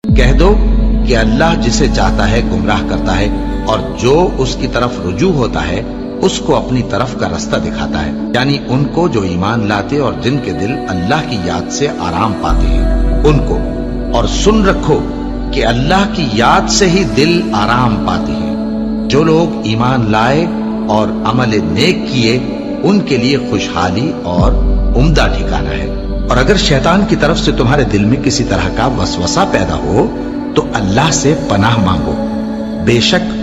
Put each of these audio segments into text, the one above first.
کہہ دو کہ اللہ جسے چاہتا ہے گمراہ کرتا ہے، اور جو اس کی طرف رجوع ہوتا ہے اس کو اپنی طرف کا رستہ دکھاتا ہے، یعنی ان کو جو ایمان لاتے اور جن کے دل اللہ کی یاد سے آرام پاتے ہیں ان کو۔ اور سن رکھو کہ اللہ کی یاد سے ہی دل آرام پاتے ہیں۔ جو لوگ ایمان لائے اور عمل نیک کیے ان کے لیے خوشحالی اور عمدہ ٹھکانہ ہے۔ اور اگر شیطان کی طرف سے تمہارے دل میں کسی طرح کا وسوسہ پیدا ہو تو اللہ سے پناہ مانگو، بے شک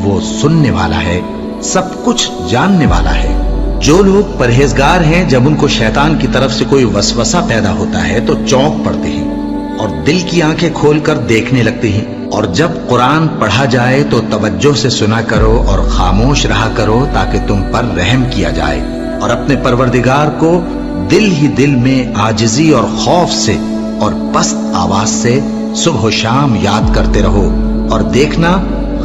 وہ سننے والا ہے، سب کچھ جاننے والا ہے۔ جو لوگ پرہیزگار ہیں جب ان کو شیطان کی طرف سے کوئی وسوسہ پیدا ہوتا ہے تو چونک پڑتے ہیں اور دل کی آنکھیں کھول کر دیکھنے لگتے ہیں، اور جب قرآن پڑھا جائے تو توجہ سے سنا کرو اور خاموش رہا کرو تاکہ تم پر رحم کیا جائے، اور اپنے پروردگار کو دل ہی دل میں عاجزی اور خوف سے اور پست آواز سے صبح و شام یاد کرتے رہو، اور دیکھنا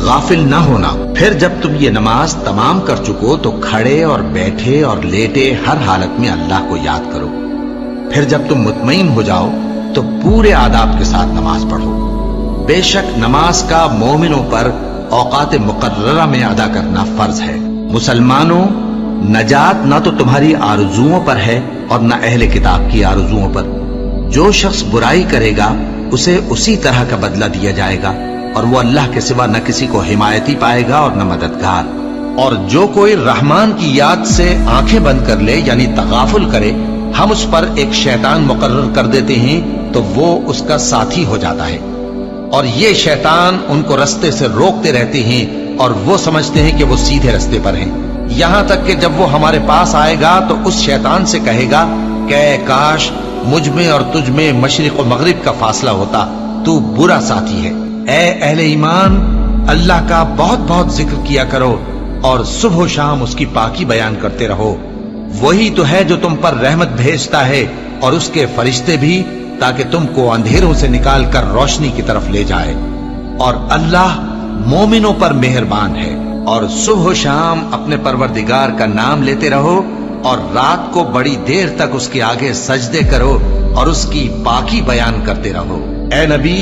غافل نہ ہونا۔ پھر جب تم یہ نماز تمام کر چکو تو کھڑے اور بیٹھے اور لیٹے ہر حالت میں اللہ کو یاد کرو۔ پھر جب تم مطمئن ہو جاؤ تو پورے آداب کے ساتھ نماز پڑھو۔ بے شک نماز کا مومنوں پر اوقات مقررہ میں ادا کرنا فرض ہے۔ مسلمانوں، نجات نہ تو تمہاری آرزوؤں پر ہے اور نہ اہل کتاب کی آرزوؤں پر۔ جو شخص برائی کرے گا اسے اسی طرح کا بدلہ دیا جائے گا، اور وہ اللہ کے سوا نہ کسی کو حمایتی پائے گا اور نہ مددگار۔ اور جو کوئی رحمان کی یاد سے آنکھیں بند کر لے یعنی تغافل کرے، ہم اس پر ایک شیطان مقرر کر دیتے ہیں تو وہ اس کا ساتھی ہو جاتا ہے، اور یہ شیطان ان کو رستے سے روکتے رہتے ہیں اور وہ سمجھتے ہیں کہ وہ سیدھے رستے پر ہیں، یہاں تک کہ جب وہ ہمارے پاس آئے گا تو اس شیطان سے کہے گا کہ اے کاش مجھ میں اور تجھ میں مشرق و مغرب کا فاصلہ ہوتا، تو برا ساتھی ہے۔ اے اہل ایمان، اللہ کا بہت بہت ذکر کیا کرو اور صبح و شام اس کی پاکی بیان کرتے رہو، وہی تو ہے جو تم پر رحمت بھیجتا ہے اور اس کے فرشتے بھی، تاکہ تم کو اندھیروں سے نکال کر روشنی کی طرف لے جائے۔ اور اللہ مومنوں پر مہربان ہے۔ اور صبح و شام اپنے پروردگار کا نام لیتے رہو، اور رات کو بڑی دیر تک اس کے آگے سجدے کرو اور اس کی پاکی بیان کرتے رہو۔ اے نبی،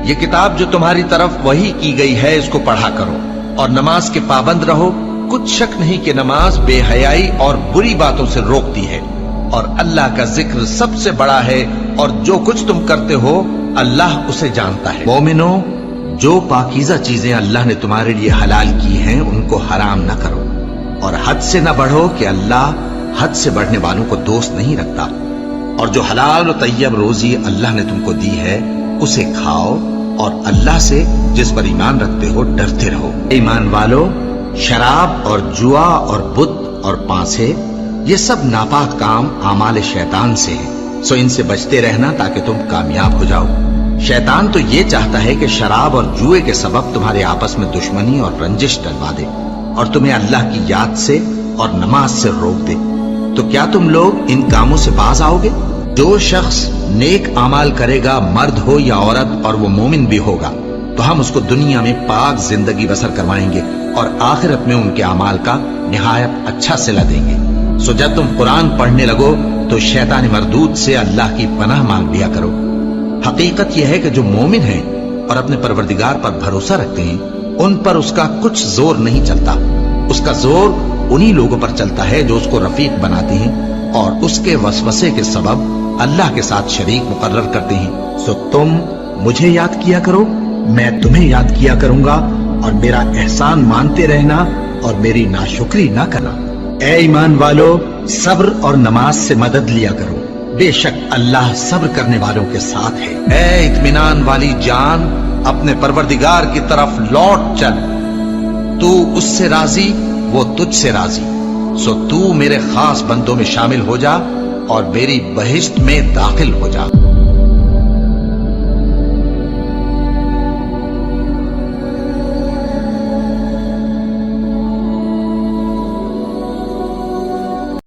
یہ کتاب جو تمہاری طرف وحی کی گئی ہے اس کو پڑھا کرو اور نماز کے پابند رہو۔ کچھ شک نہیں کہ نماز بے حیائی اور بری باتوں سے روکتی ہے، اور اللہ کا ذکر سب سے بڑا ہے، اور جو کچھ تم کرتے ہو اللہ اسے جانتا ہے۔ مومنوں، جو پاکیزہ چیزیں اللہ نے تمہارے لیے حلال کی ہیں ان کو حرام نہ کرو، اور حد سے نہ بڑھو کہ اللہ حد سے بڑھنے والوں کو دوست نہیں رکھتا، اور جو حلال و طیب روزی اللہ نے تم کو دی ہے اسے کھاؤ، اور اللہ سے جس پر ایمان رکھتے ہو ڈرتے رہو۔ ایمان والو، شراب اور جوا اور بت اور پانسے یہ سب ناپاک کام اعمال شیطان سے ہیں، سو ان سے بچتے رہنا تاکہ تم کامیاب ہو جاؤ۔ شیطان تو یہ چاہتا ہے کہ شراب اور جوئے کے سبب تمہارے آپس میں دشمنی اور رنجش ڈلوا دے، اور تمہیں اللہ کی یاد سے اور نماز سے روک دے۔ تو کیا تم لوگ ان کاموں سے باز آؤ گے؟ جو شخص نیک اعمال کرے گا، مرد ہو یا عورت، اور وہ مومن بھی ہوگا، تو ہم اس کو دنیا میں پاک زندگی بسر کروائیں گے اور آخرت میں ان کے اعمال کا نہایت اچھا صلہ دیں گے۔ سو جب تم قرآن پڑھنے لگو تو شیطان مردود سے اللہ کی پناہ مانگ لیا کرو۔ حقیقت یہ ہے کہ جو مومن ہیں اور اپنے پروردگار پر بھروسہ رکھتے ہیں ان پر اس کا کچھ زور نہیں چلتا، اس کا زور انہی لوگوں پر چلتا ہے جو اس کو رفیق بناتے ہیں اور اس کے وسوسے کے سبب اللہ کے ساتھ شریک مقرر کرتے ہیں۔ سو تم مجھے یاد کیا کرو، میں تمہیں یاد کیا کروں گا، اور میرا احسان مانتے رہنا اور میری ناشکری نہ کرنا۔ اے ایمان والو، صبر اور نماز سے مدد لیا کرو، بے شک اللہ صبر کرنے والوں کے ساتھ ہے۔ اے اطمینان والی جان، اپنے پروردگار کی طرف لوٹ چل، تو اس سے راضی وہ تجھ سے راضی، سو تو میرے خاص بندوں میں شامل ہو جا اور میری بہشت میں داخل ہو جا۔